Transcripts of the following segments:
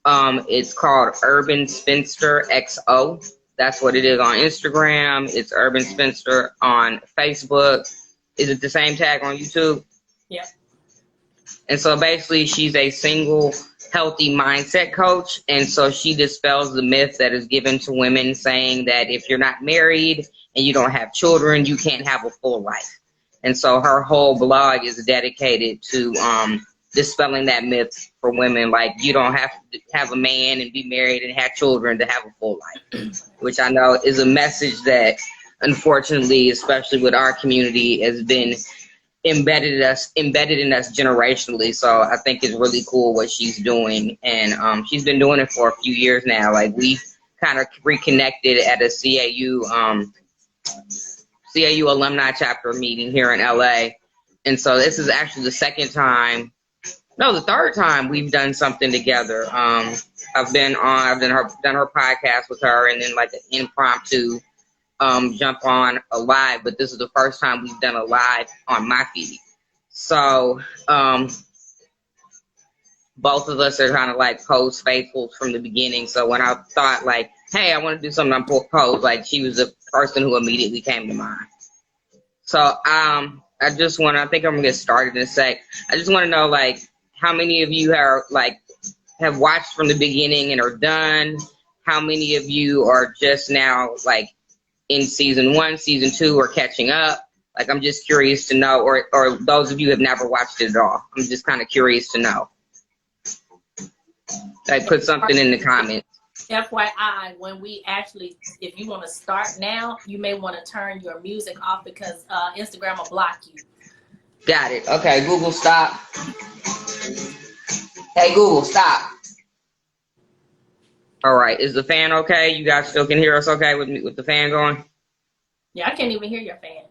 It's called Urban Spinster XO. That's what it is on Instagram. It's Urban Spinster on Facebook. Is it the same tag on YouTube? Yeah. And so basically she's a single healthy mindset coach. And so she dispels the myth that is given to women saying that if you're not married and you don't have children, you can't have a full life. And so her whole blog is dedicated to dispelling that myth for women. Like, you don't have to have a man and be married and have children to have a full life, which I know is a message that, unfortunately, especially with our community, has been embedded in us generationally. So I think it's really cool what she's doing, and she's been doing it for a few years now. Like, we kind of reconnected at a CAU alumni chapter meeting here in LA, and so this is actually the third time we've done something together. I've done her podcast with her, and then like an impromptu jump on a live, but this is the first time we've done a live on my feed. So both of us are kind of like Pose faithfuls from the beginning. So when I thought like, hey, I want to do something on Pose, like, she was the person who immediately came to mind. So I think I'm gonna get started in a sec. I just want to know, like, how many of you have watched from the beginning and are done? How many of you are just now like in season 1, season 2, or catching up? Like, I'm just curious to know, or those of you who have never watched it at all. I'm just kind of curious to know. Like, put something in the comments. FYI, when we actually, if you want to start now, you may want to turn your music off because Instagram will block you. Got it. Okay, Google, stop. Hey, Google, stop. All right, is the fan okay? You guys still can hear us okay with the fan going? Yeah, I can't even hear your fan.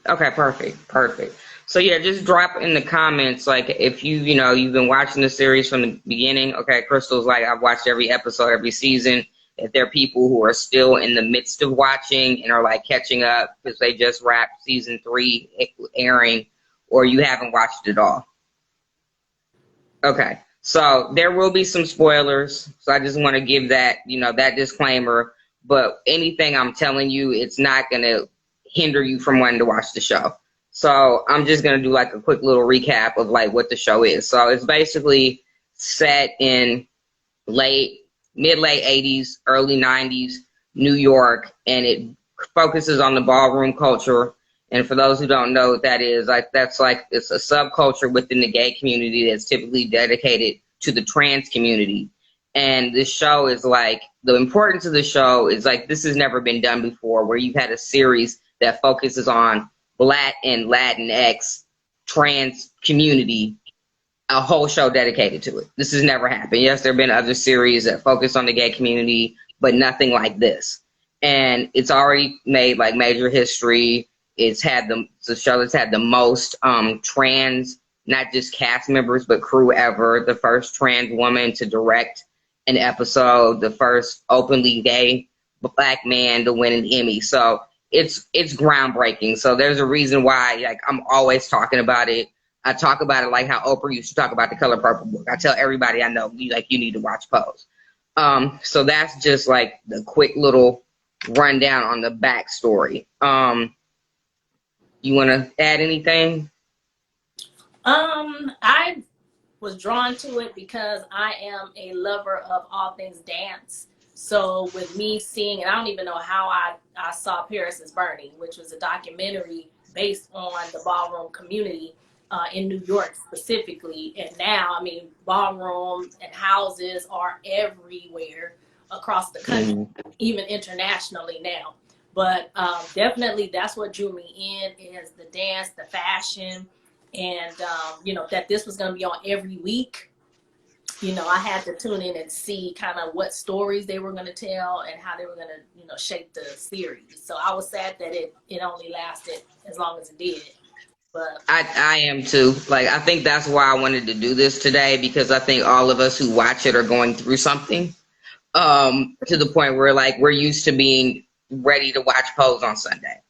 Okay, perfect. So yeah, just drop in the comments, like, if you've been watching the series from the beginning. Okay, Crystal's like, I've watched every episode, every season. If there are people who are still in the midst of watching and are like catching up because they just wrapped season 3 airing, or you haven't watched it all. Okay, so there will be some spoilers. So I just want to give that, that disclaimer. But anything I'm telling you, it's not going to hinder you from wanting to watch the show. So I'm just going to do like a quick little recap of like what the show is. So it's basically set in mid-late 80s, early 90s New York, and it focuses on the ballroom culture. And for those who don't know what that is, it's a subculture within the gay community that's typically dedicated to the trans community. And this show is like, the importance of the show is like, this has never been done before, where you've had a series that focuses on Black and Latinx trans community, a whole show dedicated to it. This has never happened. Yes, there have been other series that focus on the gay community, but nothing like this. And it's already made like major history. It's a show that's had the most trans, not just cast members, but crew ever. The first trans woman to direct an episode, the first openly gay Black man to win an Emmy. So it's groundbreaking. So there's a reason why, like, I'm always talking about it. I talk about it like how Oprah used to talk about The Color Purple book. I tell everybody I know, you need to watch Pose. So that's just like the quick little rundown on the backstory. You want to add anything? I was drawn to it because I am a lover of all things dance. So with me seeing, and I don't even know how I saw Paris is Burning, which was a documentary based on the ballroom community in New York specifically. And now, I mean, ballroom and houses are everywhere across the country, even internationally now. But definitely that's what drew me in, is the dance, the fashion, and, that this was going to be on every week. I had to tune in and see kind of what stories they were going to tell and how they were going to, shape the series. So I was sad that it only lasted as long as it did. But I am too. Like, I think that's why I wanted to do this today, because I think all of us who watch it are going through something to the point where, like, we're used to being ready to watch Pose on Sunday.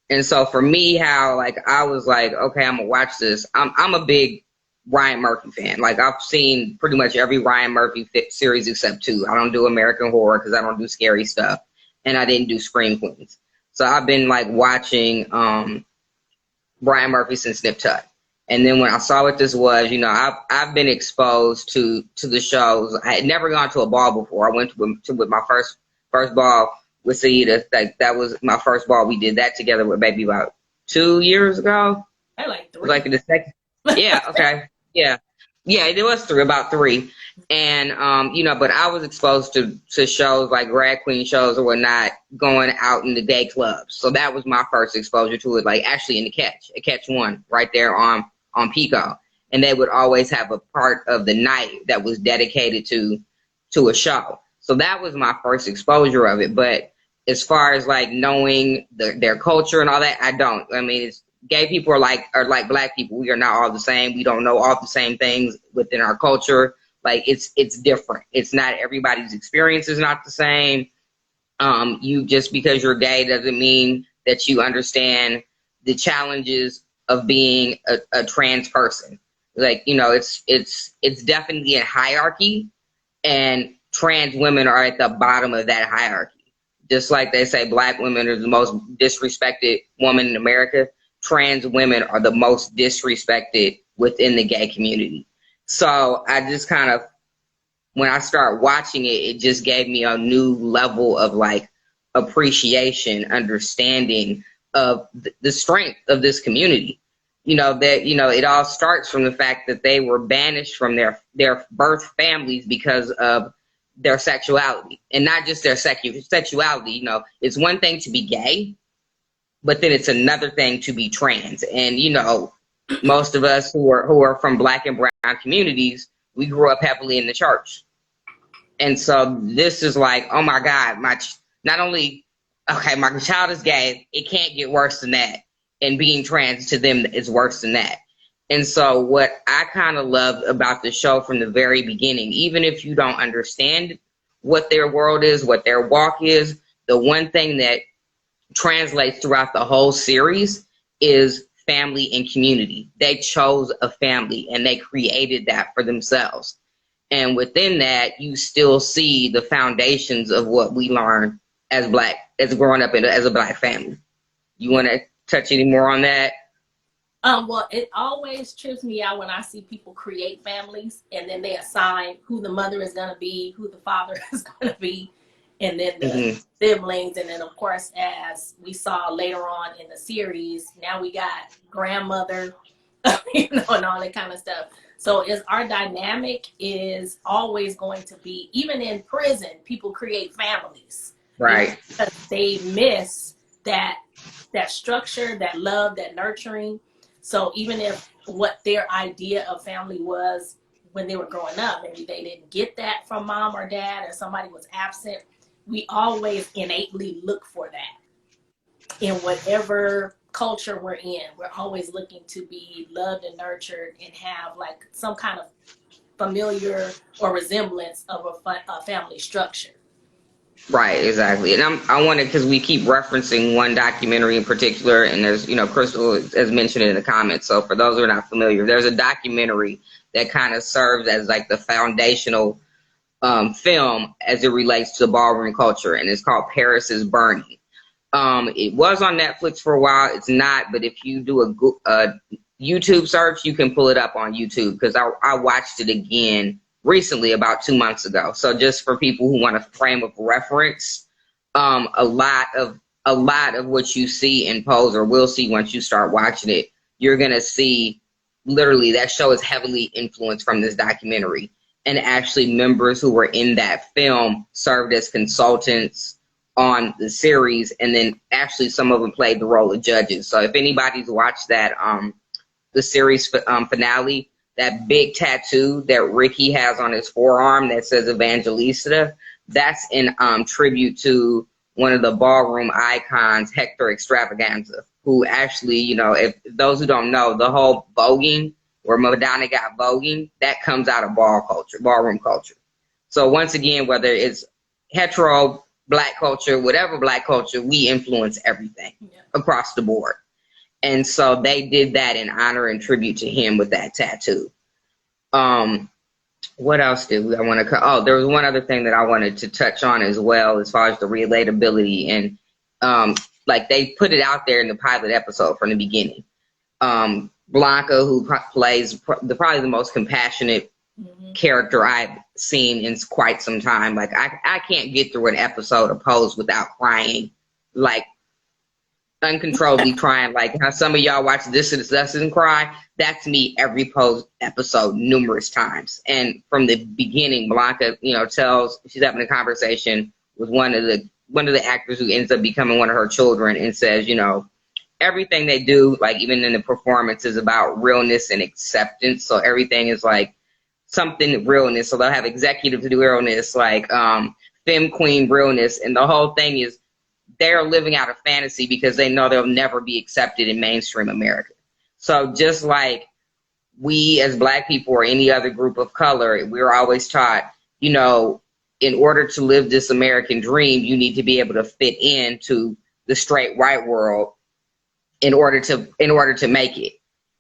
And so for me, how, like, I was like, okay, I'm gonna watch this. I'm a big Ryan Murphy fan. Like, I've seen pretty much every Ryan Murphy series except two. I don't do American Horror because I don't do scary stuff, and I didn't do Scream Queens. So I've been like watching Brian Murphy since Nip Tuck. And then when I saw what this was, you know, I've been exposed to the shows. I had never gone to a ball before. I went with my first ball with Saida. That was my first ball. We did that together with baby about 2 years ago. I like 3. Like in the second. Yeah. Okay. Yeah. Yeah. It was about 3. And, you know, but I was exposed to shows like drag queen shows or whatnot going out in the gay clubs. So that was my first exposure to it, like actually in the Catch 1 right there on Pico. And they would always have a part of the night that was dedicated to a show. So that was my first exposure of it. But as far as like knowing their culture and all that, I don't. I mean, gay people are like black people. We are not all the same. We don't know all the same things within our culture. Like it's different. It's not everybody's experience is not the same. You just because you're gay doesn't mean that you understand the challenges of being a trans person. Like, you know, it's definitely a hierarchy, and trans women are at the bottom of that hierarchy. Just like they say black women are the most disrespected woman in America, trans women are the most disrespected within the gay community. So I just kind of, when I start watching it, it just gave me a new level of like appreciation, understanding of the strength of this community. You know, that, you know, it all starts from the fact that they were banished from their birth families because of their sexuality, and not just their sexuality. You know, it's one thing to be gay, but then it's another thing to be trans. And, you know, most of us who are from black and brown communities, we grew up heavily in the church. And so this is like, oh my God, my child is gay. It can't get worse than that. And being trans to them is worse than that. And so what I kind of loved about the show from the very beginning, even if you don't understand what their world is, what their walk is, the one thing that translates throughout the whole series is family and community. They chose a family and they created that for themselves. And within that, you still see the foundations of what we learn as growing up as a black family. You want to touch any more on that? Well, it always trips me out when I see people create families and then they assign who the mother is going to be, who the father is going to be, and then the siblings. And then, of course, as we saw later on in the series, now we got grandmother, you know, and all that kind of stuff. So our dynamic is always going to be, even in prison, people create families. Right. Because they miss that structure, that love, that nurturing. So even if what their idea of family was when they were growing up, maybe they didn't get that from mom or dad, or somebody was absent, we always innately look for that. In whatever culture we're in, we're always looking to be loved and nurtured and have like some kind of familiar or resemblance of a family structure. Right, exactly. And I wanted, because we keep referencing one documentary in particular, and there's, you know, Crystal has mentioned it in the comments. So for those who are not familiar, there's a documentary that kind of serves as like the foundational film as it relates to ballroom culture, and it's called Paris is Burning. It was on Netflix for a while. It's not, but if you do a YouTube search, you can pull it up on YouTube, because I watched it again recently about 2 months ago. So just for people who want a frame of reference, a lot of what you see in Pose, or will see once you start watching it, you're going to see literally that show is heavily influenced from this documentary. And actually members who were in that film served as consultants on the series, and then actually some of them played the role of judges. So if anybody's watched that, the series finale, that big tattoo that Ricky has on his forearm that says Evangelista, that's in tribute to one of the ballroom icons, Hector Extravaganza, who actually, you know, if those who don't know, the whole voguing, where Madonna got voguing, that comes out of ballroom culture. So once again, whether it's hetero, black culture, whatever black culture, we influence everything across the board. And so they did that in honor and tribute to him with that tattoo. What else did I want to? Oh, there was one other thing that I wanted to touch on as well, as far as the relatability, and like they put it out there in the pilot episode from the beginning. Blanca, who plays probably the most compassionate character I've seen in quite some time. Like I can't get through an episode of Pose without crying, like uncontrollably crying. Like how some of y'all watch This Is Us and cry. That's me every Pose episode numerous times. And from the beginning, Blanca, tells she's having a conversation with one of the actors who ends up becoming one of her children, and says, everything they do, like even in the performance, is about realness and acceptance. So everything is like something realness. So they'll have executives do realness, like femme queen realness, and the whole thing is they're living out a fantasy because they know they'll never be accepted in mainstream America. So just like we as Black people or any other group of color, we're always taught, in order to live this American dream, you need to be able to fit into the straight white world in order to make it.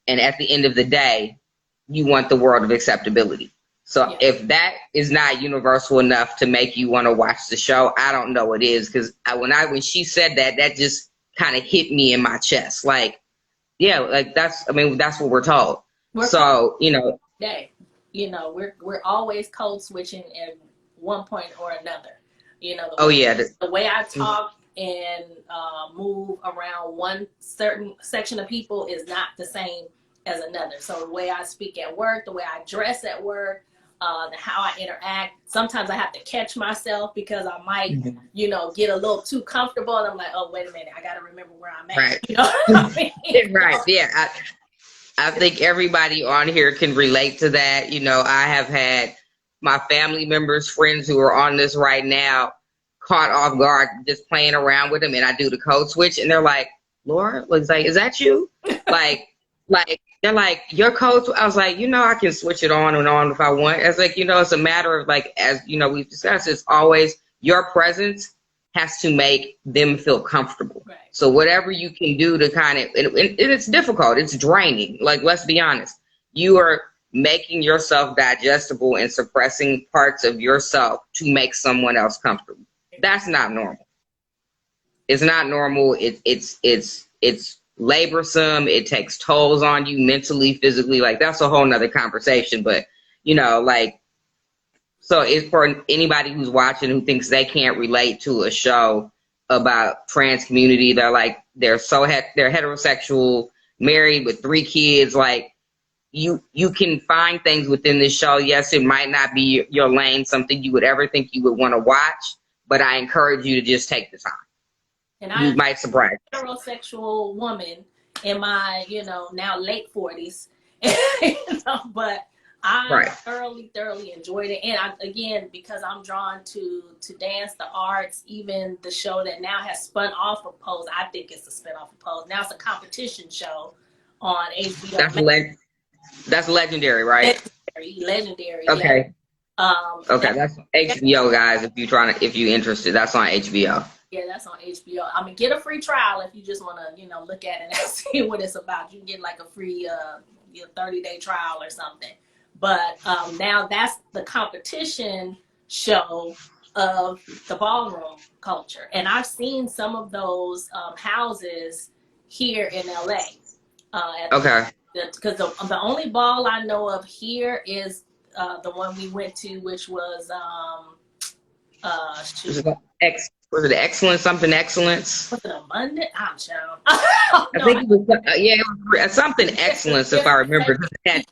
And at the end of the day, you want the world of acceptability. So if that is not universal enough to make you want to watch the show, I don't know what is. Because when she said that, that just kind of hit me in my chest. Like, yeah, like that's what we're told. We're always code switching at one point or another. The way I talk and move around one certain section of people is not the same as another. So the way I speak at work, the way I dress at work, how I interact. Sometimes I have to catch myself because I might, get a little too comfortable, and I'm like, oh, wait a minute, I got to remember where I'm at. Right. You know what I mean? Right. Yeah. I think everybody on here can relate to that. I have had my family members, friends who are on this right now, caught off guard just playing around with them, and I do the code switch, and they're like, Laura, is that you? like they're like, your code. I was like, I can switch it on and on if I want. It's like, it's a matter of, like, as we've discussed, it's always your presence has to make them feel comfortable. Right. So whatever you can do to kind of, and it's difficult, it's draining. Like, let's be honest, you are making yourself digestible and suppressing parts of yourself to make someone else comfortable. That's not normal. It's not normal. It's laborsome. It takes tolls on you mentally, physically. Like, that's a whole nother conversation. But, so it's for anybody who's watching who thinks they can't relate to a show about trans community. They're heterosexual, married with 3 kids. Like, you can find things within this show. Yes, it might not be your lane, something you would ever think you would want to watch, but I encourage you to just take the time. And you might surprise. I'm a heterosexual woman in my, now late 40s, but I thoroughly enjoyed it. And again, because I'm drawn to dance, the arts, even the show that now has spun off of Pose, I think it's a spin off of Pose. Now it's a competition show on HBO. That's legendary, right? Legendary. Okay. Yeah. That's HBO, guys. If you're interested, that's on HBO. Yeah, that's on HBO. I mean, get a free trial if you just want to, look at it and see what it's about. You can get like a free 30-day trial or something. But now that's the competition show of the ballroom culture. And I've seen some of those houses here in LA. Because the only ball I know of here is the one we went to, which was was it Excellence? Something Excellence? Was it Abundant? I'm sure. I think it was. It was something Excellence, if I remember. X.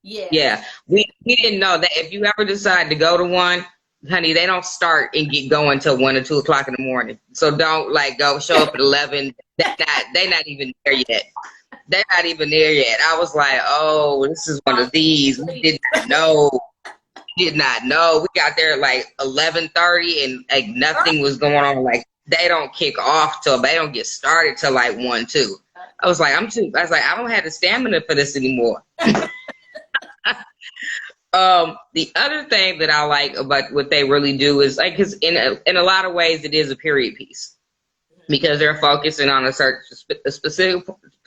Yeah. We didn't know that if you ever decide to go to one, honey, they don't start and get going till 1 or 2 o'clock in the morning. So don't go show up at 11. They're not even there yet. They're not even there yet. I was like, oh, this is one of these. We did not know. We got there at like 11:30 and like nothing was going on. Like, they don't kick off they don't get started till like 1, 2. I was like, I don't have the stamina for this anymore. The other thing that I like about what they really do is, like, because in a lot of ways it is a period piece, because they're focusing on a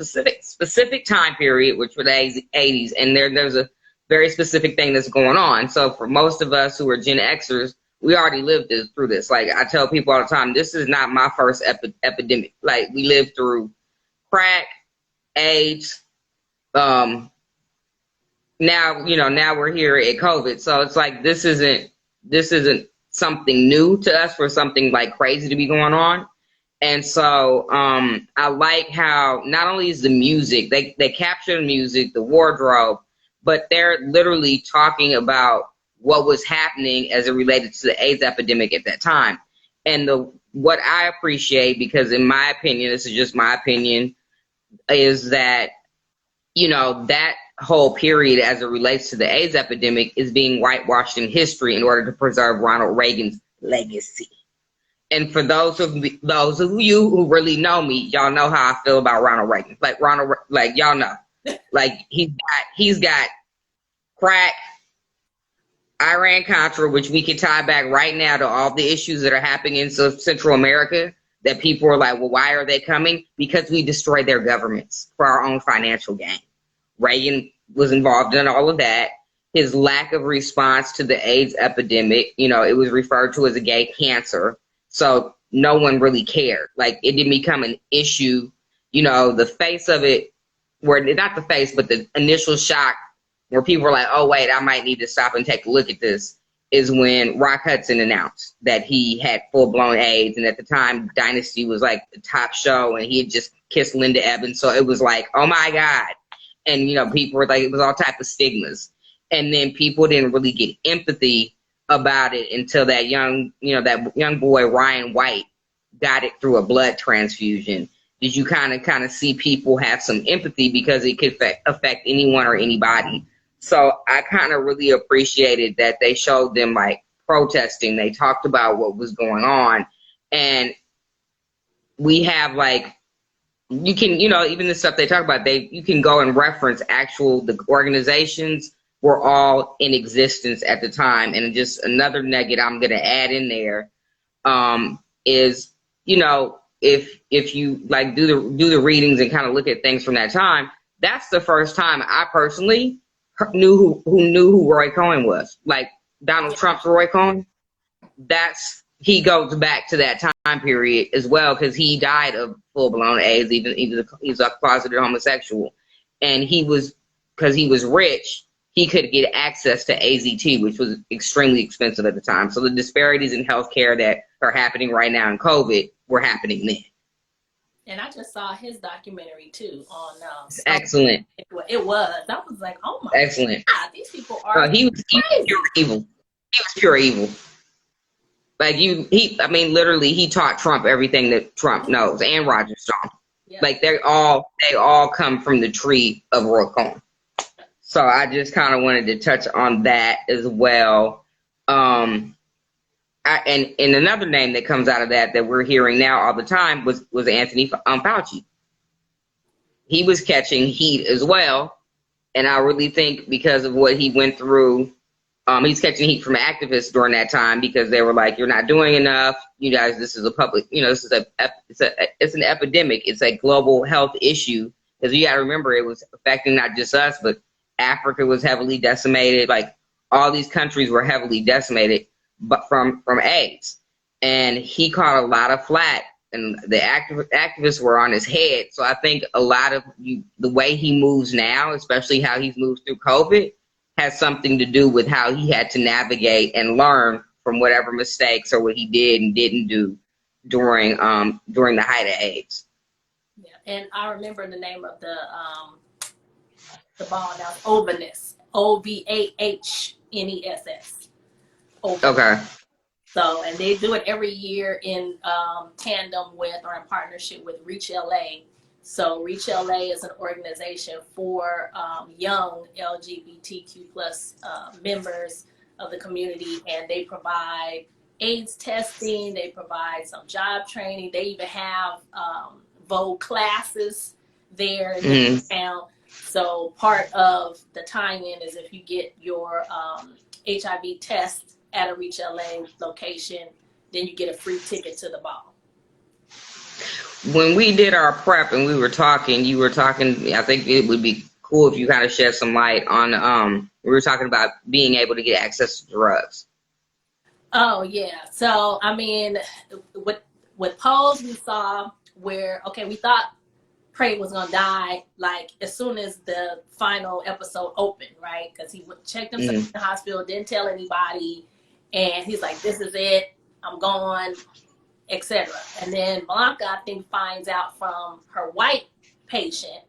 specific time period, which was the 80s, and there's a very specific thing that's going on. So for most of us who are Gen Xers, we already lived through this. Like I tell people all the time, this is not my first epidemic. Like we lived through crack, AIDS. Now, now we're here at COVID. So it's like, this isn't something new to us for something like crazy to be going on. And so I like how not only is the music, they capture the music, the wardrobe, but they're literally talking about what was happening as it related to the AIDS epidemic at that time. And what I appreciate, because in my opinion, this is just my opinion, is that, that whole period as it relates to the AIDS epidemic is being whitewashed in history in order to preserve Ronald Reagan's legacy. And for those of you who really know me, y'all know how I feel about Ronald Reagan. Like y'all know, like he's got crack, Iran-Contra, which we could tie back right now to all the issues that are happening in Central America, that people are like, well, why are they coming? Because we destroyed their governments for our own financial gain. Reagan was involved in all of that. His lack of response to the AIDS epidemic, it was referred to as a gay cancer. So no one really cared. Like it didn't become an issue. The face of it, not the face, but the initial shock where people were like, oh, wait, I might need to stop and take a look at this, is when Rock Hudson announced that he had full-blown AIDS. And at the time, Dynasty was like the top show, and he had just kissed Linda Evans. So it was like, oh, my God. And, people were like, it was all type of stigmas. And then people didn't really get empathy about it until that young boy, Ryan White, got it through a blood transfusion. Did you kind of see people have some empathy, because it could affect anyone or anybody. So I kind of really appreciated that they showed them like protesting. They talked about what was going on. And we have like, you can, even the stuff they talk about, you can go and reference the organizations were all in existence at the time. And just another nugget I'm going to add in there is, if you like do the readings and kind of look at things from that time, that's the first time I personally knew who Roy Cohn was. Like Donald Trump's Roy Cohn, he goes back to that time period as well, because he died of full-blown AIDS. Even he's a closeted homosexual, and because he was rich, he could get access to AZT, which was extremely expensive at the time. So the disparities in healthcare that are happening right now in COVID were happening then. And I just saw his documentary too on. Excellent. It was. I was like, oh my excellent. God, these people are. He was pure evil. He was pure evil. Like literally, he taught Trump everything that Trump knows, and Roger Stone. Yeah. Like they all come from the tree of Roy Cohn. So I just kind of wanted to touch on that as well. And another name that comes out of that we're hearing now all the time was Anthony Fauci. He was catching heat as well, and I really think because of what he went through, he's catching heat from activists during that time, because they were like, "You're not doing enough, you guys. This is a public, it's an epidemic. It's a global health issue." Because you got to remember, it was affecting not just us, but Africa was heavily decimated. Like all these countries were heavily decimated, but from AIDS. And he caught a lot of flack, and the activists were on his head. So I think a lot of the way he moves now, especially how he's moved through COVID, has something to do with how he had to navigate and learn from whatever mistakes or what he did and didn't do during the height of AIDS. Yeah, and I remember the name of the ball now, Ovahns, OVAHNESS. Okay. So, and they do it every year in tandem with or in partnership with Reach LA. So Reach LA is an organization for young LGBTQ plus members of the community, and they provide AIDS testing, they provide some job training, they even have Vogue classes there in town. So part of the tie-in is if you get your HIV test at a Reach LA location, then you get a free ticket to the ball. When we did our prep and you were talking, I think it would be cool if you kind of shed some light on, we were talking about being able to get access to drugs. Oh yeah. So I mean, with polls we saw where, okay, we thought Prey was gonna die like as soon as the final episode opened, right? Because he checked himself in the hospital, didn't tell anybody, and he's like, "This is it, I'm gone," etc. And then Blanca, I think, finds out from her white patient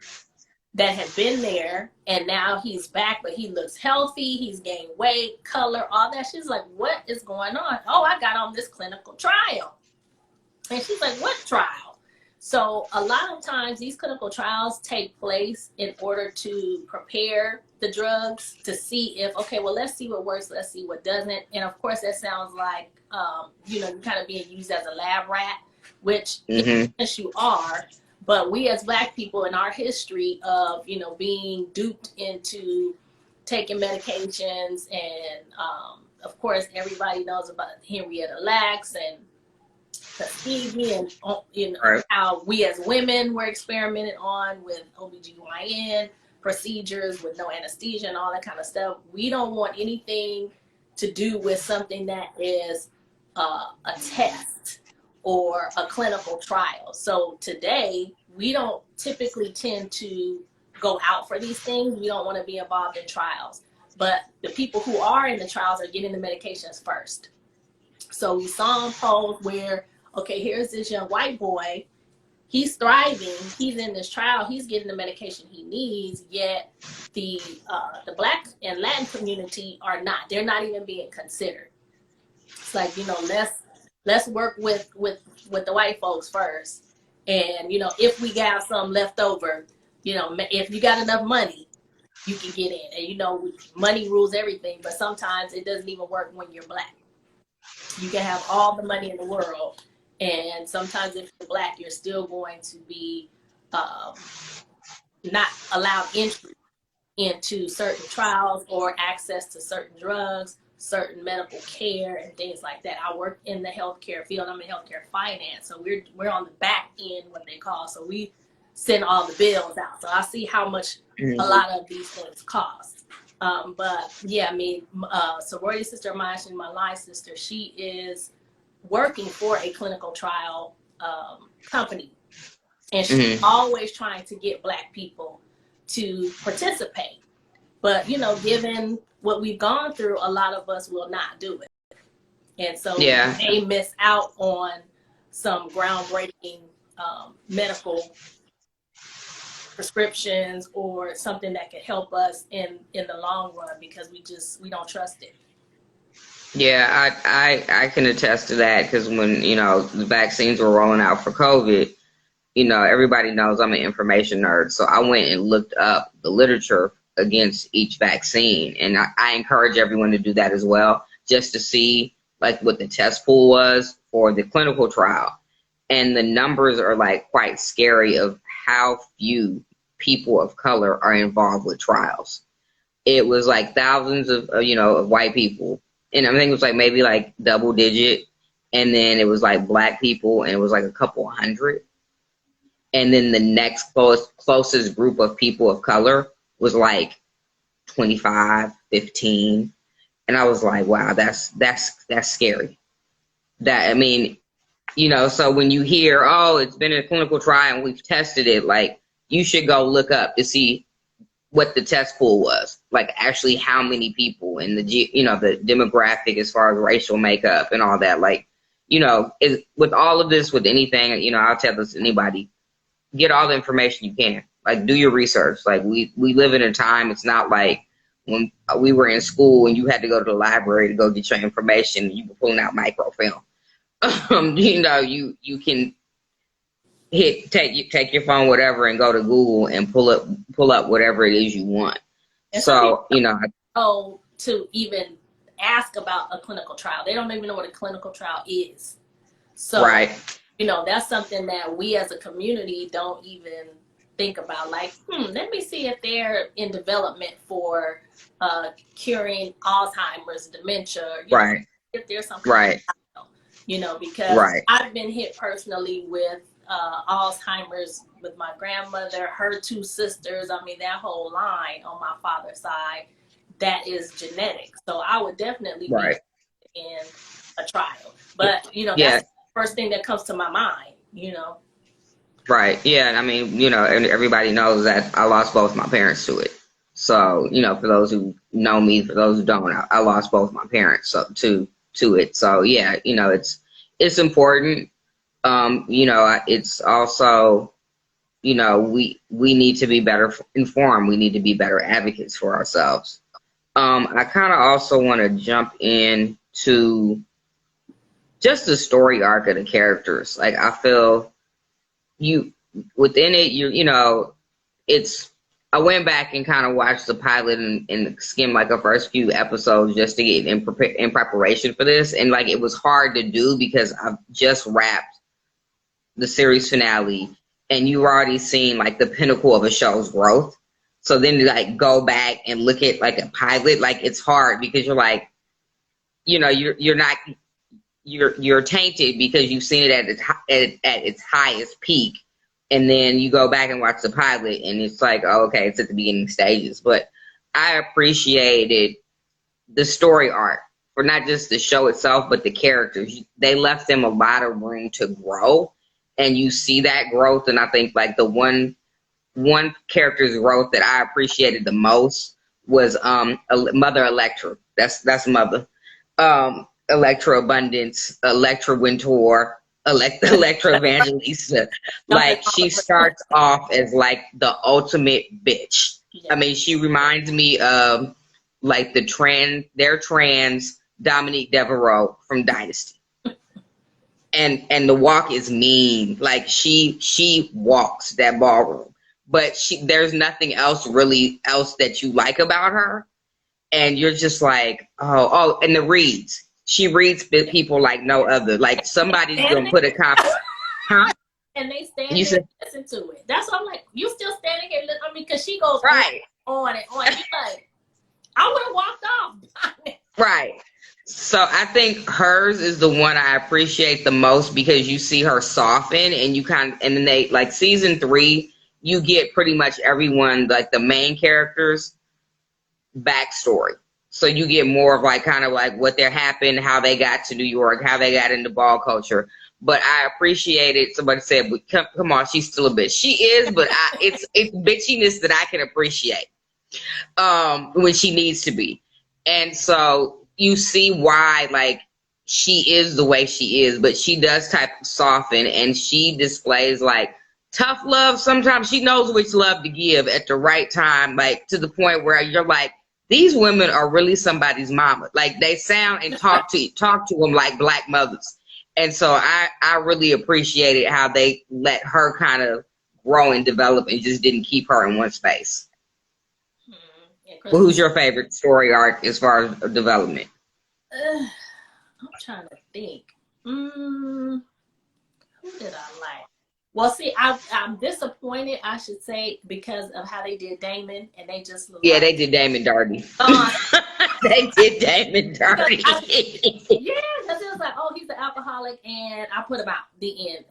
that had been there, and now he's back, but he looks healthy, he's gained weight, color, all that. She's like, "What is going on?" "Oh, I got on this clinical trial." And she's like, "What trial?" So a lot of times these clinical trials take place in order to prepare the drugs to see if, okay, well, let's see what works, let's see what doesn't. And of course, that sounds like, you know, you're kind of being used as a lab rat, which yes, you are. But we as Black people in our history of, you know, being duped into taking medications, and of course, everybody knows about Henrietta Lacks and Tuskegee, and you know, how we as women were experimented on with OBGYN procedures with no anesthesia and all that kind of stuff. We don't want anything to do with something that is a test or a clinical trial. So today, we don't typically tend to go out for these things. We don't want to be involved in trials. But the people who are in the trials are getting the medications first. So we saw on polls where, okay, here's this young white boy, he's thriving, he's in this trial, he's getting the medication he needs, yet the Black and Latin community are not. They're not even being considered. It's like, you know, let's work with the white folks first. And, you know, if we got some left over, you know, if you got enough money, you can get in. And, you know, money rules everything, but sometimes it doesn't even work when you're Black. You can have all the money in the world, and sometimes if you're Black, you're still going to be not allowed entry into certain trials or access to certain drugs, certain medical care, and things like that. I work in the healthcare field. I'm in healthcare finance, so we're on the back end, what they call. So we send all the bills out. So I see how much a lot of these things cost. But yeah, I mean, sorority sister of mine, she's my line sister. She is working for a clinical trial company, and she's always trying to get Black people to participate. But, you know, given what we've gone through, a lot of us will not do it. And so they miss out on some groundbreaking medical prescriptions or something that could help us in the long run, because we don't trust it. Yeah, I can attest to that, because when, you know, the vaccines were rolling out for COVID, you know, everybody knows I'm an information nerd. So I went and looked up the literature against each vaccine. And I encourage everyone to do that as well, just to see like what the test pool was for the clinical trial. And the numbers are like quite scary of how few people of color are involved with trials. It was like thousands of, you know, of white people. And I think it was like maybe like double digit. And then it was like Black people, and it was like a couple hundred. And then the next closest group of people of color was like 25, 15. And I was like, wow, that's scary. That, I mean, you know, so when you hear, oh, it's been a clinical trial and we've tested it, like, you should go look up to see what the test pool was, like actually how many people, and the, you know, the demographic as far as racial makeup and all that. Like, you know, with all of this, with anything, you know, I'll tell this to anybody, get all the information you can. Like, do your research. Like, we live in a time, it's not like when we were in school and you had to go to the library to go get your information, you were pulling out microfilm. You know, you can take your phone, whatever, and go to Google and pull up whatever it is you want. And so, you know, to even ask about a clinical trial, they don't even know what a clinical trial is. So, right. You know, that's something that we as a community don't even think about. Like, let me see if they're in development for curing Alzheimer's, dementia. Right. Know, if there's something, right. You know, because I've been hit personally with Alzheimer's with my grandmother, her two sisters. I mean, that whole line on my father's side, that is genetic. So I would definitely Right. be in a trial. But, you know, Yeah. that's the first thing that comes to my mind, you know. Right. Yeah. I mean, you know, and everybody knows that I lost both my parents to it. So, you know, for those who know me, for those who don't, I lost both my parents to it. So yeah, you know, it's important. You know, it's also, you know, we need to be better informed. We need to be better advocates for ourselves. I kind of also want to jump in to just the story arc of the characters. Like, I feel you within it, you know, I went back and kind of watched the pilot and skimmed like the first few episodes just to get in preparation for this. And like, it was hard to do because I've just wrapped the series finale and you've already seen like the pinnacle of a show's growth. So then to like go back and look at like a pilot, like it's hard because you're like, you know, you're tainted because you've seen it at its highest peak. And then you go back and watch the pilot and it's like, oh, okay, it's at the beginning stages. But I appreciated the story arc for not just the show itself, but the characters. They left them a lot of room to grow. And you see that growth. And I think like the one character's growth that I appreciated the most was Mother Electra. That's Mother. Electra Abundance, Electra Wintour, Electra Evangelista. Like, she starts off as like the ultimate bitch. Yeah. I mean, she reminds me of like their trans Dominique Devereaux from Dynasty. And the walk is mean. Like, she walks that ballroom. But there's nothing else really that you like about her. And you're just like, oh, and the Reids. She reads people like no other. Like, somebody's gonna put a comment, huh? And they stand there and listen to it. That's why I'm like, you still standing here? I mean, because she goes right on and on. You're like, I would have walked off. Right. So I think hers is the one I appreciate the most because you see her soften and and then they like season 3, you get pretty much everyone, like the main characters' backstory. So you get more of like kind of like what happened, how they got to New York, how they got into ball culture. But I appreciated, somebody said, come on, she's still a bitch. She is, but it's bitchiness that I can appreciate when she needs to be. And so you see why like she is the way she is, but she does type of soften and she displays like tough love. Sometimes she knows which love to give at the right time, like to the point where you're like, these women are really somebody's mama. Like, they sound and talk to them like black mothers. And so I really appreciated how they let her kind of grow and develop and just didn't keep her in one space. Well, who's your favorite story arc as far as development? I'm trying to think. Who did I like? Well, see, I'm disappointed, I should say, because of how they did Damon, and they just they did Damon dirty. They did Damon dirty. Yeah, because it was like, oh, he's an alcoholic, and I put him out. The end.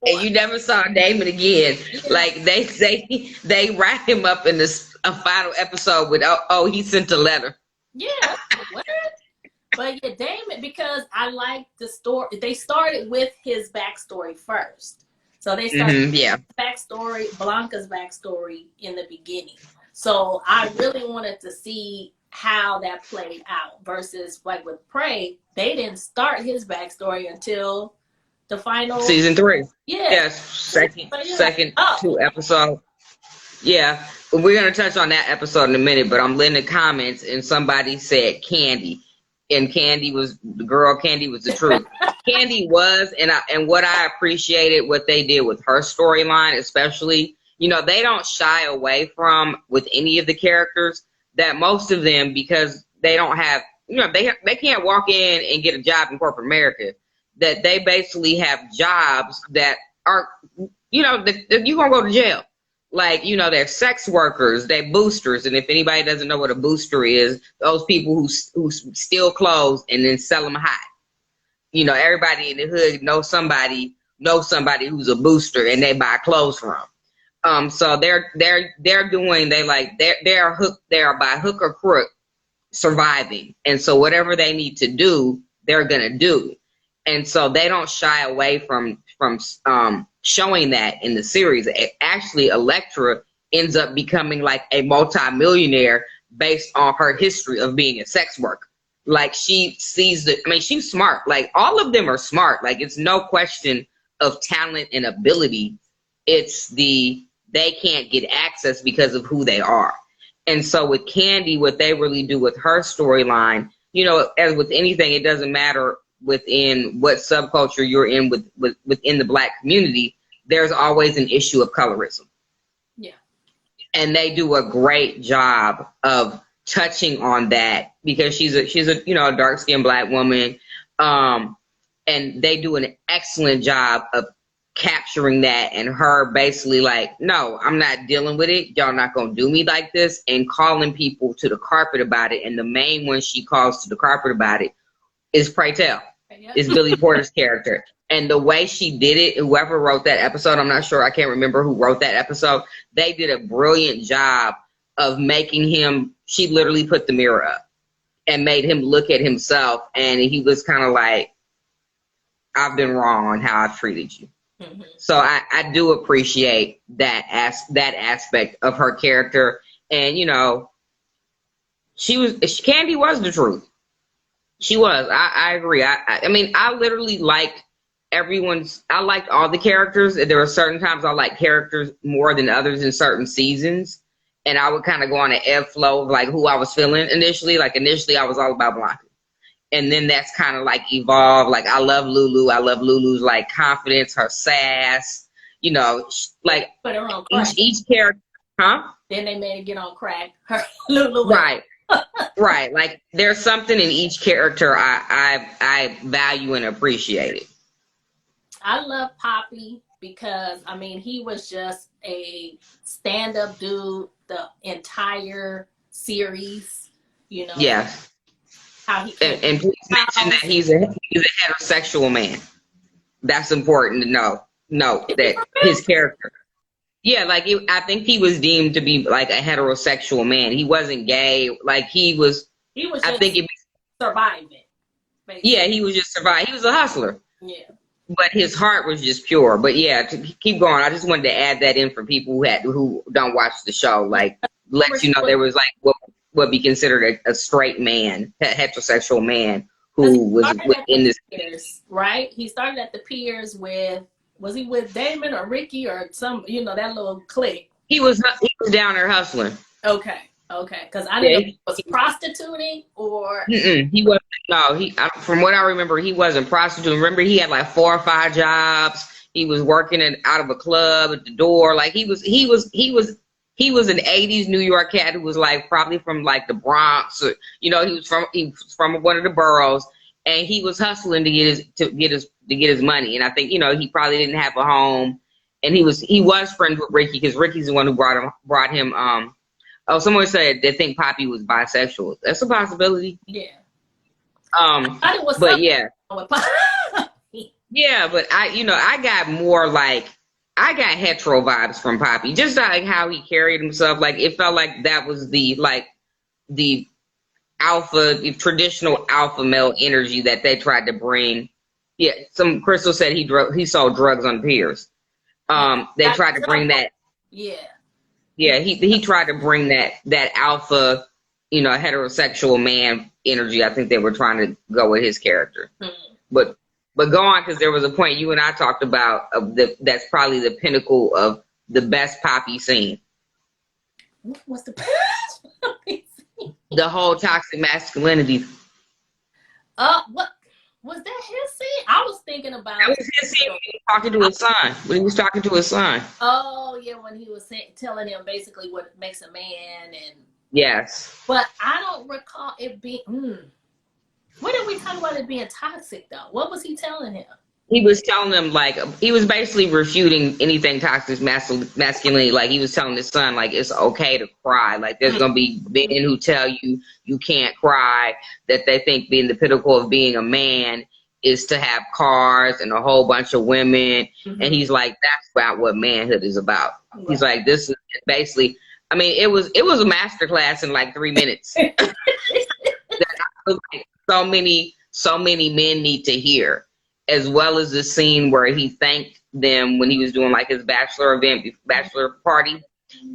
And you never saw Damon again. Yeah. Like they wrap him up in a final episode with he sent a letter. Yeah. What? But yeah, Damon, because I like the story. They started with his backstory first. So they started backstory, Blanca's backstory in the beginning. So I really wanted to see how that played out versus like with Prey, they didn't start his backstory until the final season 3. Yeah. Yes, second 2 episodes. Yeah. We're gonna touch on that episode in a minute, but I'm looking at comments and somebody said Candy. And Candy was the truth. Candy was, and what I appreciated what they did with her storyline, especially, you know, they don't shy away from with any of the characters that most of them, because they don't have, you know, they can't walk in and get a job in corporate America, that they basically have jobs that are, you know, that you're gonna go to jail. Like, you know, they're sex workers, they're boosters. And if anybody doesn't know what a booster is, those people who steal clothes and then sell them high. You know, everybody in the hood knows somebody know somebody who's a booster and they buy clothes from. So they're by hook or crook surviving. And so whatever they need to do, they're going to do. And so they don't shy away from showing that in the series. Actually, Elektra ends up becoming like a multimillionaire based on her history of being a sex worker. Like she sees she's smart. Like all of them are smart. Like it's no question of talent and ability. It's they can't get access because of who they are. And so with Candy, what they really do with her storyline, you know, as with anything, it doesn't matter within what subculture you're in within the Black community, there's always an issue of colorism. Yeah. And they do a great job of touching on that because she's a you know, a dark-skinned Black woman. And they do an excellent job of capturing that, and her basically like, no, I'm not dealing with it. Y'all not gonna do me like this, and calling people to the carpet about it. And the main one she calls to the carpet about it is Pray Tell. Yeah. Is Billy Porter's character. And the way she did it, whoever wrote that episode, I'm not sure, I can't remember who wrote that episode. They did a brilliant job of making him, she literally put the mirror up and made him look at himself, and he was kind of like, I've been wrong on how I've treated you. Mm-hmm. So I do appreciate that aspect of her character. And, you know, Candy was the truth. She was. I agree. I mean, I literally liked I liked all the characters. There were certain times I liked characters more than others in certain seasons. And I would kind of go on an ebb flow of like who I was feeling initially. Like initially I was all about Blanca. And then that's kind of like evolved. Like I love Lulu. I love Lulu's like confidence, her sass, you know, like put her on crack. Each character, huh? Then they made it get on crack. Her Lulu. Right. Right. Like there's something in each character I value and appreciate it. I love Poppy because I mean he was just a stand-up dude the entire series, you know. Yeah. How he and please mention that he's a heterosexual man. That's important to know. Note that his character. Yeah, like I think he was deemed to be like a heterosexual man. He wasn't gay. Like he was. He was. I think surviving. Basically. Yeah, he was just surviving. He was a hustler. Yeah. But his heart was just pure. But yeah, to keep going, I just wanted to add that in for people who don't watch the show. Like, let you know there was like what would be considered a straight man, a heterosexual man who was within this. Piers, right? He started at the Piers was he with Damon or Ricky or some, you know, that little clique? He was down there hustling. Okay. Because I didn't know if he was prostituting or. He wasn't. No, from what I remember, he wasn't prostituting. Remember, he had like 4 or 5 jobs. He was working out of a club at the door. Like he was an 80s New York cat who was like probably from like the Bronx, or, you know, he was from one of the boroughs, and he was hustling to get his money. And I think, you know, he probably didn't have a home, and he was friends with Ricky because Ricky's the one who brought him. Someone said they think Poppy was bisexual. That's a possibility. Yeah. But yeah. Yeah, but I got more like. I got hetero vibes from Poppy, just like how he carried himself. Like it felt like that was the traditional alpha male energy that they tried to bring. Yeah, Crystal said he sold drugs on Piers. They tried to bring that. Yeah. Yeah, he tried to bring that alpha, you know, heterosexual man energy. I think they were trying to go with his character, But go on, because there was a point you and I talked about that's probably the pinnacle of the best Poppy scene. What's the best Poppy scene? The whole toxic masculinity. What was that his scene? I was thinking about. That was his scene when he was talking to his son. When he was talking to his son. Oh yeah, when he was telling him basically what makes a man and. Yes. But I don't recall it being. What did we talk about it being toxic, though? What was he telling him? He was telling him, like, he was basically refuting anything toxic masculinity. Like, he was telling his son, like, it's okay to cry. Like, there's going to be men who tell you you can't cry, that they think being the pinnacle of being a man is to have cars and a whole bunch of women. Mm-hmm. And he's like, that's about what manhood is about. Right. He's like, this is basically, I mean, it was a masterclass in like 3 minutes. That I was like, so many men need to hear, as well as the scene where he thanked them when he was doing like his bachelor party.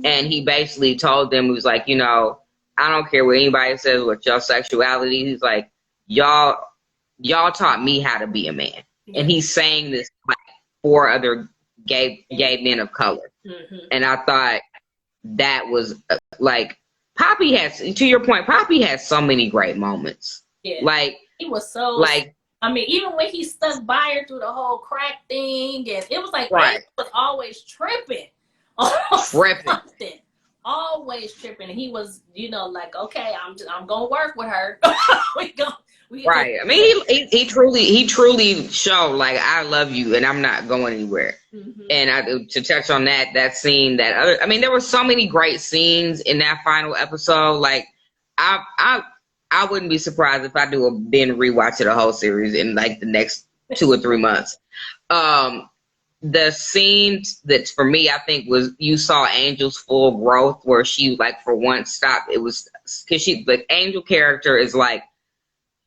And he basically told them, he was like, you know, I don't care what anybody says with your sexuality. He's like, y'all taught me how to be a man. Yeah. And he's saying this like 4 other gay men of color. Mm-hmm. And I thought that was like, Poppy has, to your point, Poppy has so many great moments. Yeah. Like, he was so, like, I mean, even when he stuck by her through the whole crack thing, and it was like, right. He was always tripping. Something. Always tripping. And he was, you know, like, okay, I'm gonna work with her. Right. I mean, he truly showed like, I love you and I'm not going anywhere. Mm-hmm. And to touch on that scene, I mean, there were so many great scenes in that final episode. Like, I wouldn't be surprised if I do a binge rewatch of the whole series in like the next 2 or 3 months. The scene that for me, I think was, you saw Angel's full growth, where she like for once stopped. It was because the Angel character is like,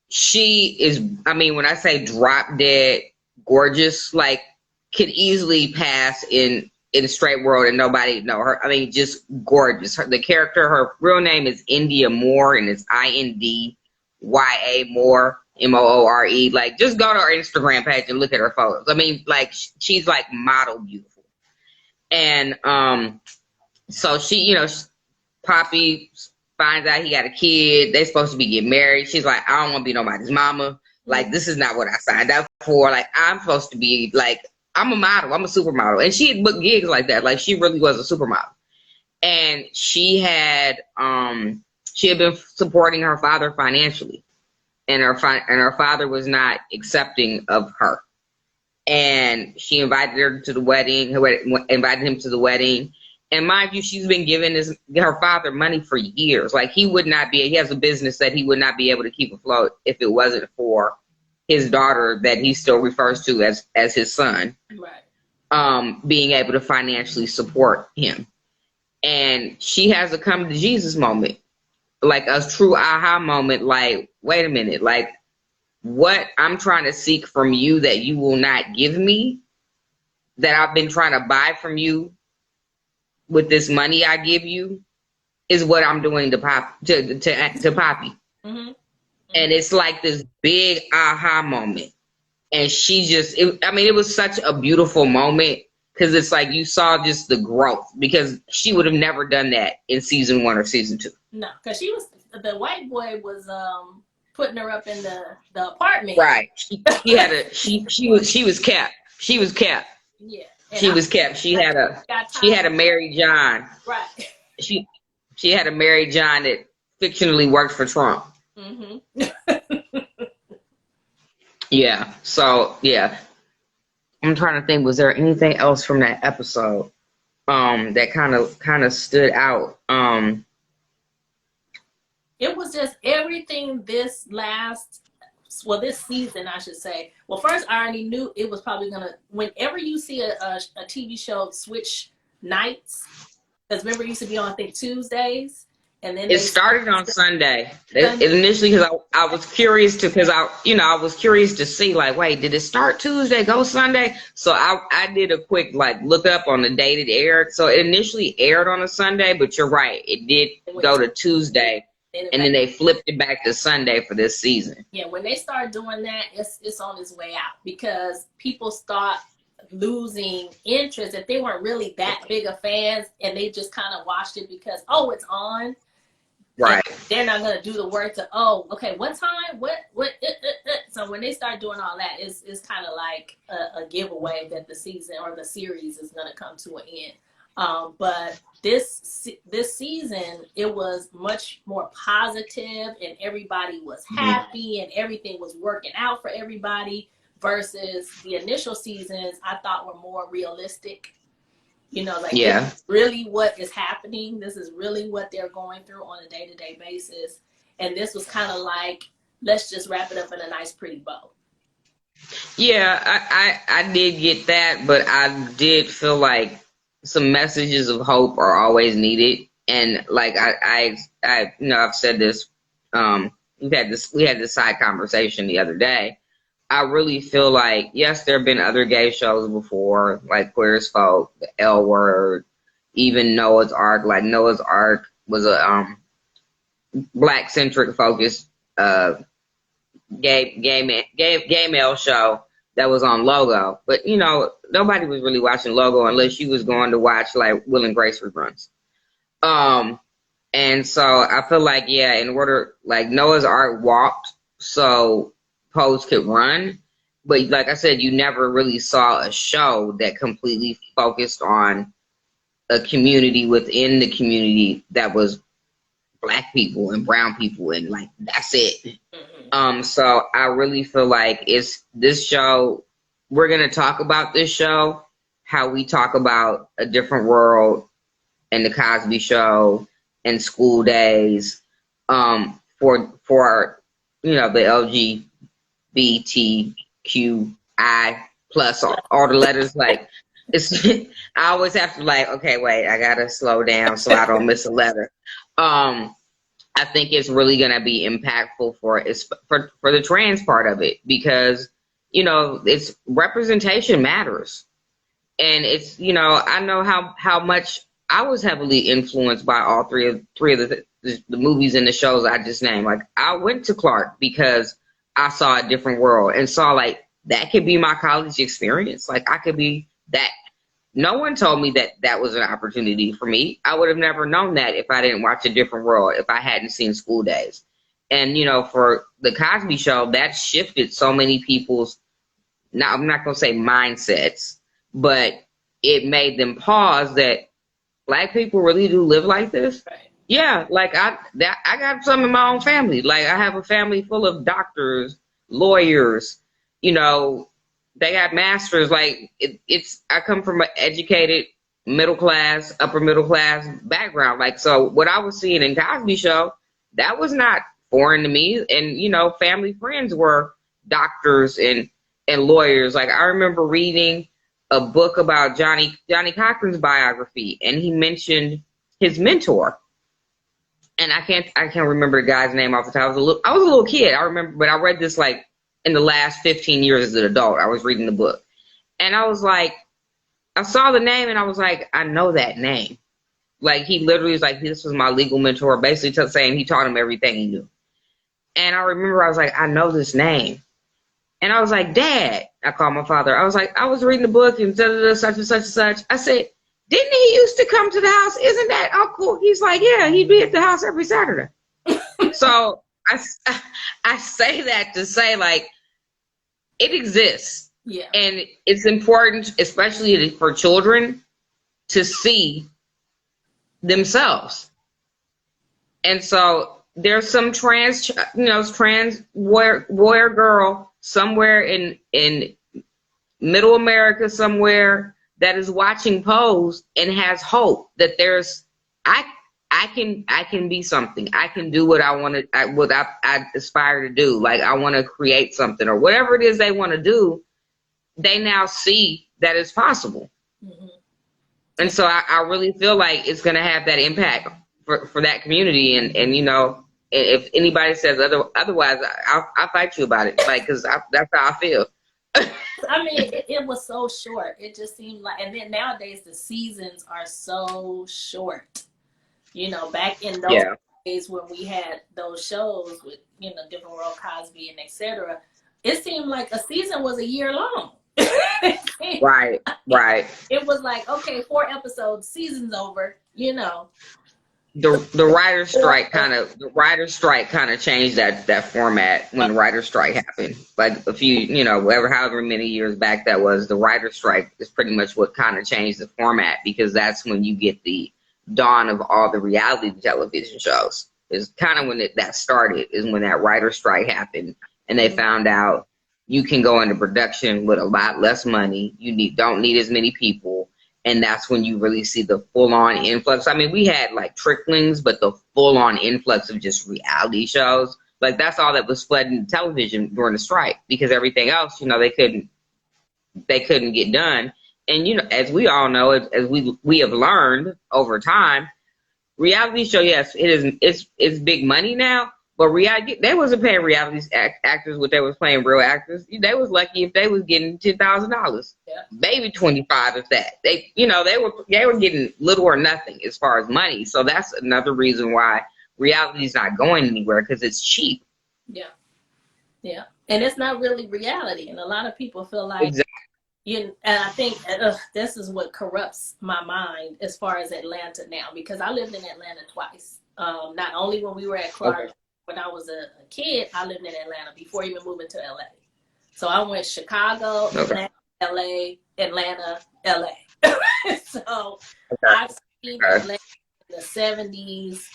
she is, I mean, when I say drop dead gorgeous, like could easily pass in a straight world and nobody know her. I mean, just gorgeous. The character, her real name is India Moore, and it's Indya Moore, Moore. Like, just go to her Instagram page and look at her photos. I mean, like, she's like model beautiful. And so she, you know, Poppy finds out he got a kid. They're supposed to be getting married. She's like, I don't want to be nobody's mama. Like, this is not what I signed up for. Like, I'm supposed to be like, I'm a model. I'm a supermodel. And she had booked gigs like that. Like, she really was a supermodel. And she had been supporting her father financially. And her father was not accepting of her. And she invited her to the wedding, invited him to the wedding. And mind you, she's been giving her father money for years. Like, he has a business that he would not be able to keep afloat if it wasn't for his daughter that he still refers to as his son. Right. Being able to financially support him. And she has a come to Jesus moment. Like a true aha moment, like, wait a minute, like, what I'm trying to seek from you that you will not give me, that I've been trying to buy from you with this money I give you, is what I'm doing to Poppy. Mm-hmm. And it's like this big aha moment. And she just, it was such a beautiful moment, because it's like you saw just the growth, because she would have never done that in season 1 or season 2. No, because the white boy was putting her up in the apartment. Right. She was kept. She was kept. Yeah. She was kept. She had a Mary John. Right. She had a Mary John that fictionally worked for Trump. Mm-hmm. Yeah. So yeah. I'm trying to think, was there anything else from that episode that kind of stood out? It was just everything this season, I should say. Well, first, I already knew it was probably going to, whenever you see a TV show switch nights, because remember it used to be on, I think, Tuesdays. And then it started on Sunday. Initially, because I was curious I was curious to see, like, wait, did it start Tuesday, go Sunday? So I did a quick like look up on the date it aired. So it initially aired on a Sunday, but you're right, it did go to Tuesday, and then they flipped it back to Sunday for this season. Yeah, when they start doing that, it's on its way out, because people start losing interest if they weren't really that big of fans and they just kind of watched it because it's on. Right. They're not gonna do the work to okay, what time? What So when they start doing all that, it's kind of like a giveaway that the season or the series is gonna come to an end. But this season, it was much more positive, and everybody was happy, and everything was working out for everybody. Versus the initial seasons, I thought were more realistic. You know, like, this is really what is happening. This is really what they're going through on a day-to-day basis. And this was kind of like, let's just wrap it up in a nice, pretty bow. Yeah, I did get that, but I did feel like some messages of hope are always needed. And like I've said this, we had this side conversation the other day. I really feel like, yes, there have been other gay shows before, like Queer as Folk, the L Word, even Noah's Ark. Like Noah's Ark was a black centric focused gay male show that was on Logo. But nobody was really watching Logo unless you was going to watch like Will and Grace reruns. And so I feel like, yeah, in order, like Noah's Ark walked so Pose could run, but like I said, you never really saw a show that completely focused on a community within the community that was black people and brown people, and like that's it. So I really feel like it's this show. We're gonna talk about this show, how we talk about A Different World and The Cosby Show and School Days, for the LGBTQI plus all the letters. Like it's, I always have to like, okay, wait, I gotta slow down so I don't miss a letter. I think it's really going to be impactful for the trans part of it, because, it's representation matters. And it's, I know how much I was heavily influenced by all three of the movies and the shows I just named. Like I went to Clark because I saw A Different World and saw like that could be my college experience. Like I could be that. No one told me that that was an opportunity for me. I would have never known that if I didn't watch A Different World, if I hadn't seen School Days. And, for The Cosby Show, that shifted so many people's, now I'm not going to say mindsets, but it made them pause that black people really do live like this. Right. Yeah, like I got some in my own family. Like I have a family full of doctors, lawyers, they got masters. Like I come from an educated upper middle class background. Like, so what I was seeing in Cosby Show, that was not foreign to me. And, family friends were doctors and lawyers. Like I remember reading a book about Johnny Cochran's biography, and he mentioned his mentor. And I can't remember the guy's name off the top. I was a little kid. I remember, but I read this like in the last 15 years as an adult. I was reading the book, and I was like, I saw the name and I was like, I know that name. Like he literally was like, this was my legal mentor, basically saying he taught him everything he knew. And I remember I was like, I know this name. And I was like, Dad, I called my father. I was like, I was reading the book and such and such and such. I said, didn't he used to come to the house? Isn't that uncle? He's like, yeah, he'd be at the house every Saturday. So I say that to say, like, it exists. Yeah. And it's important, especially for children, to see themselves. And so there's some trans warrior girl somewhere in middle America somewhere that is watching Pose and has hope that there's I can be something. I can do what I want to, what I aspire to do. Like I want to create something or whatever it is they want to do. They now see that it's possible. Mm-hmm. And so I really feel like it's going to have that impact for that community. And if anybody says otherwise, I'll fight you about it. Like, cause that's how I feel. I mean, it was so short. It just seemed like, and then nowadays the seasons are so short. Back in those days when we had those shows with, Different World, Cosby, and etc., it seemed like a season was a year long. Right. It was like, okay, 4 episodes, season's over, The writer's strike kind of changed that format when the writer's strike happened. Like a few, however many years back that was, the writer's strike is pretty much what kind of changed the format, because that's when you get the dawn of all the reality television shows. Is kind of when that started, is when that writer's strike happened, and they found out you can go into production with a lot less money. You don't need as many people. And that's when you really see the full-on influx. I mean, we had like tricklings, but the full-on influx of just reality shows Like that's all that was flooding television during the strike, because everything else, they couldn't get done. And as we all know, as we have learned over time, reality show, yes, it's big money now, but reality, they wasn't paying reality actors what they was paying real actors. They was lucky if they was getting $10,000, maybe 25 if that. They were getting little or nothing as far as money. So that's another reason why reality's not going anywhere, because it's cheap. Yeah, and it's not really reality, and a lot of people feel like. Exactly. And I think this is what corrupts my mind as far as Atlanta now, because I lived in Atlanta twice. Not only when we were at Clark, when I was a kid, I lived in Atlanta before even moving to LA. So I went Chicago, Atlanta, LA, Atlanta, LA. So I've seen Atlanta in the 70s,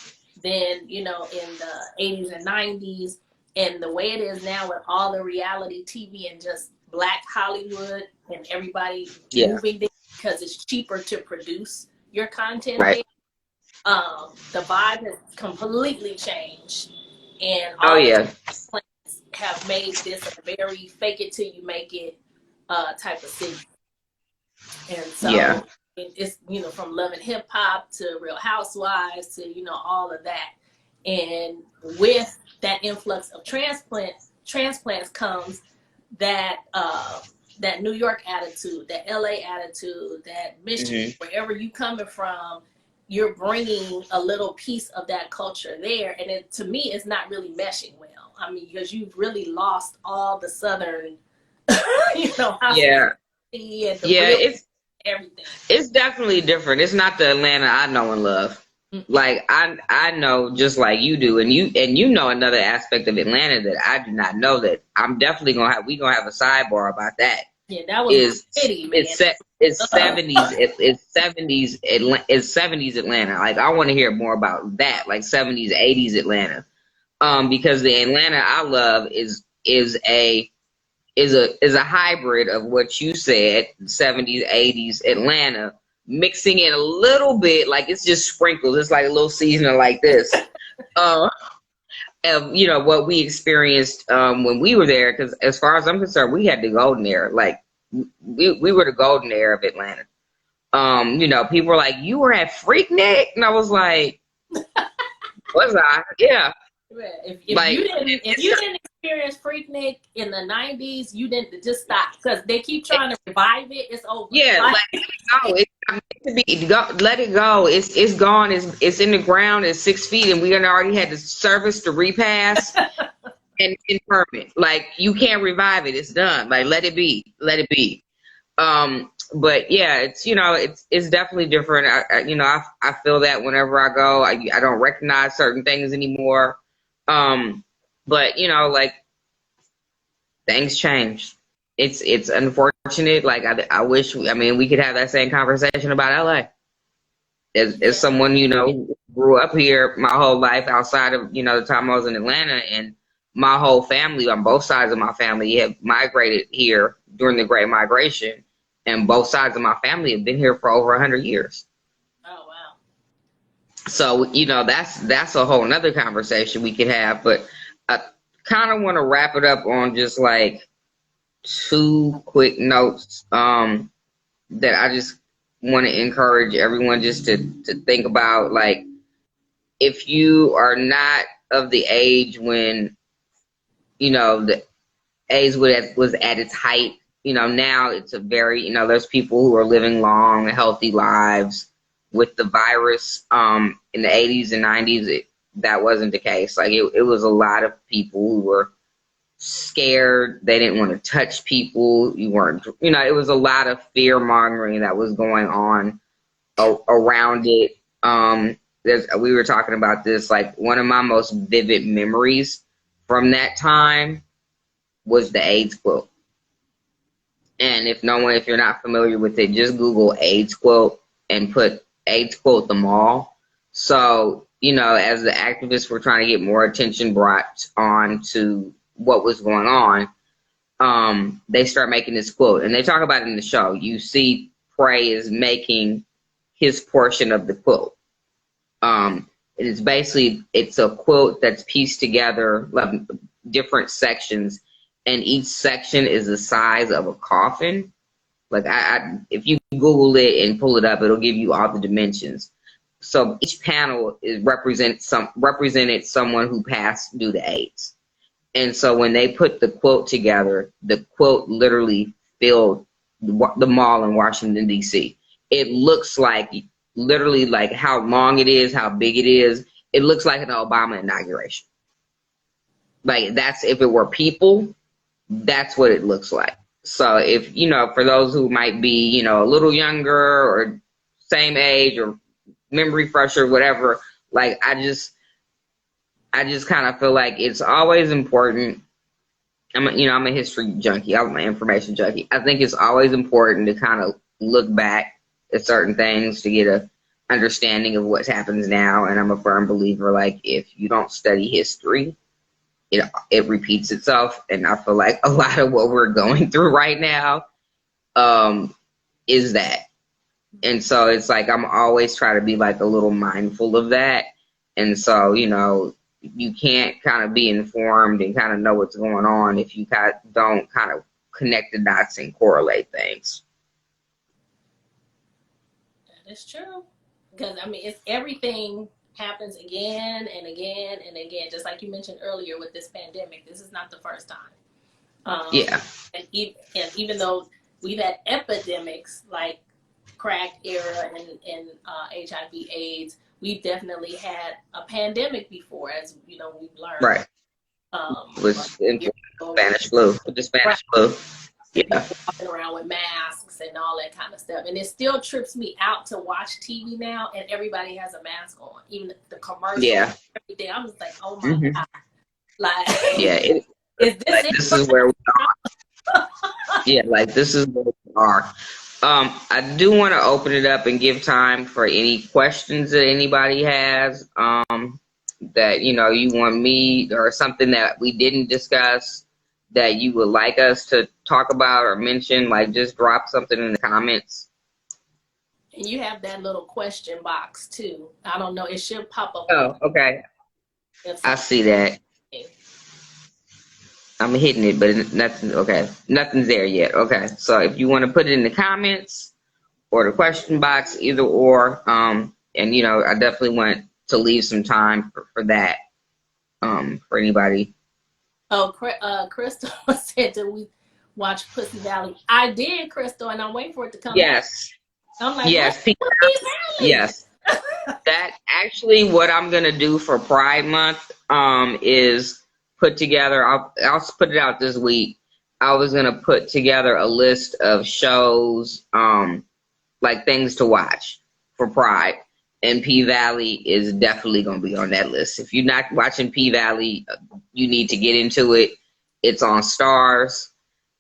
then, in the 80s and 90s, and the way it is now with all the reality TV and just Black Hollywood and everybody moving there because it's cheaper to produce your content. Right. The vibe has completely changed, and all the plans have made this a very fake it till you make it type of city. And so it's from Love and Hip Hop to Real Housewives to all of that, and with that influx of transplants comes that New York attitude, that LA attitude, that Michigan, wherever you coming from, you're bringing a little piece of that culture there, and it, to me, it's not really meshing well. I mean, because you've really lost all the Southern, hospitality and it's everything. It's definitely different. It's not the Atlanta I know and love. Like I know, just like you do, and you know another aspect of Atlanta that I do not know, that I'm definitely gonna have a sidebar about that. Yeah, that was city, man. It's 70s Atlanta. Like I want to hear more about that, like 70s, 80s Atlanta. Because the Atlanta I love is a hybrid of what you said, 70s, 80s Atlanta, mixing in a little bit, like it's just sprinkles. It's like a little seasoning like this. What we experienced when we were there, because as far as I'm concerned, we had the golden era. Like we were the golden era of Atlanta. People were like, "You were at Freaknik," and I was like, "Was I?" Yeah. If you didn't experience Freaknik in the 90s, you didn't, just stop, because they keep trying to revive it. It's over. Yeah, let it go. It's gone. It's in the ground. It's 6 feet, and we already had to service the repass and permit. Like you can't revive it. It's done. Like let it be. Let it be. But yeah, it's definitely different. I feel that whenever I go, I don't recognize certain things anymore. But like things change. It's unfortunate. Like I wish, we could have that same conversation about LA. As someone, grew up here my whole life outside of, the time I was in Atlanta, and my whole family on both sides of my family have migrated here during the Great Migration, and both sides of my family have been here for over 100 years. Oh, wow. So, that's a whole nother conversation we could have, but I kind of want to wrap it up on just like 2 quick notes that I just want to encourage everyone just to think about. Like, if you are not of the age when, the AIDS was at its height, now it's a very, there's people who are living long, healthy lives. With the virus in the 80s and 90s, that wasn't the case. Like it was a lot of people who were scared. They didn't want to touch people. You weren't, it was a lot of fear mongering that was going on around it. We were talking about this, like one of my most vivid memories from that time was the AIDS quilt. And if you're not familiar with it, just Google AIDS quilt and put AIDS quilt the mall. So, as the activists were trying to get more attention brought on to what was going on, they start making this quilt. And they talk about it in the show. You see Prey is making his portion of the quilt. it's basically, it's a quilt that's pieced together like different sections, and each section is the size of a coffin. Like if you Google it and pull it up, it'll give you all the dimensions. So each panel represented someone who passed due to AIDS. And so when they put the quilt together, the quilt literally filled the mall in Washington, D.C. It looks like, literally, like how long it is, how big it is. It looks like an Obama inauguration. Like, that's, if it were people, that's what it looks like. So if, you know, for those who might be, you know, a little younger or same age or memory fresher, whatever, like, I just kind of feel like it's always important. I'm a history junkie. I'm an information junkie. I think it's always important to kind of look back at certain things to get a understanding of what happens now. And I'm a firm believer, like, if you don't study history, it repeats itself. And I feel like a lot of what we're going through right now is that. And so it's like I'm always trying to be like a little mindful of that. And so, you know, you can't kind of be informed and kind of know what's going on if you don't kind of connect the dots and correlate things. That is true. Because, I mean, it's everything happens again and again and again. Just like you mentioned earlier with this pandemic, this is not the first time. Yeah. And even though we've had epidemics like crack era and HIV AIDS, we definitely had a pandemic before, as you know, we've learned. Right. With Spanish flu, with the Spanish flu. Yeah. Walking around with masks and all that kind of stuff. And it still trips me out to watch TV now and everybody has a mask on. Even the commercials, everything. I'm just like, oh my God. Like, yeah, this is where we are. Yeah, like, this is where we are. I do want to open it up and give time for any questions that anybody has, that, you know, you want me, or something that we didn't discuss that you would like us to talk about or mention. Like, just drop something in the comments. And you have that little question box too. I don't know, it should pop up. Oh, okay. I see that. I'm hitting it, but nothing. Okay, nothing's there yet. Okay, so if you want to put it in the comments or the question box, either or, and you know, I definitely want to leave some time for that, for anybody. Oh, Crystal said, "Did we watch Pussy Valley?" I did, Crystal, and I'm waiting for it to come. Yes. Back. I'm like, yes, yes. That actually, what I'm gonna do for Pride Month, is put together, I'll put it out this week. I was going to put together a list of shows, like things to watch for Pride. And P-Valley is definitely going to be on that list. If you're not watching P-Valley, you need to get into it. It's on Stars.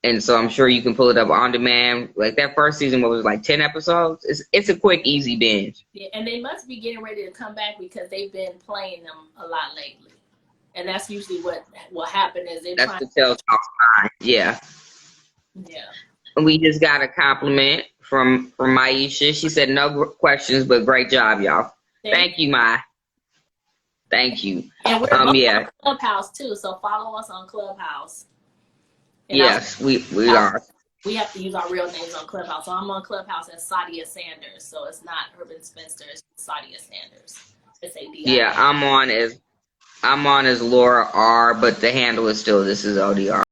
And so I'm sure you can pull it up on demand. Like, that first season, what was it, like 10 episodes? It's a quick, easy binge. Yeah, and they must be getting ready to come back because they've been playing them a lot lately. And that's usually what will happen is they. That's the telltale sign. Yeah. Yeah. And we just got a compliment from Maisha. She said, no questions, but great job, y'all. Thank you, Mai. Thank you. And we're on Clubhouse too, so follow us on Clubhouse. And yes, we are. We have to use our real names on Clubhouse. So I'm on Clubhouse as Sadia Sanders. So it's not Urban Spinster, it's Sadia Sanders. S-A-D-I. Yeah, I'm on as Laura R, but the handle is still This Is ODR.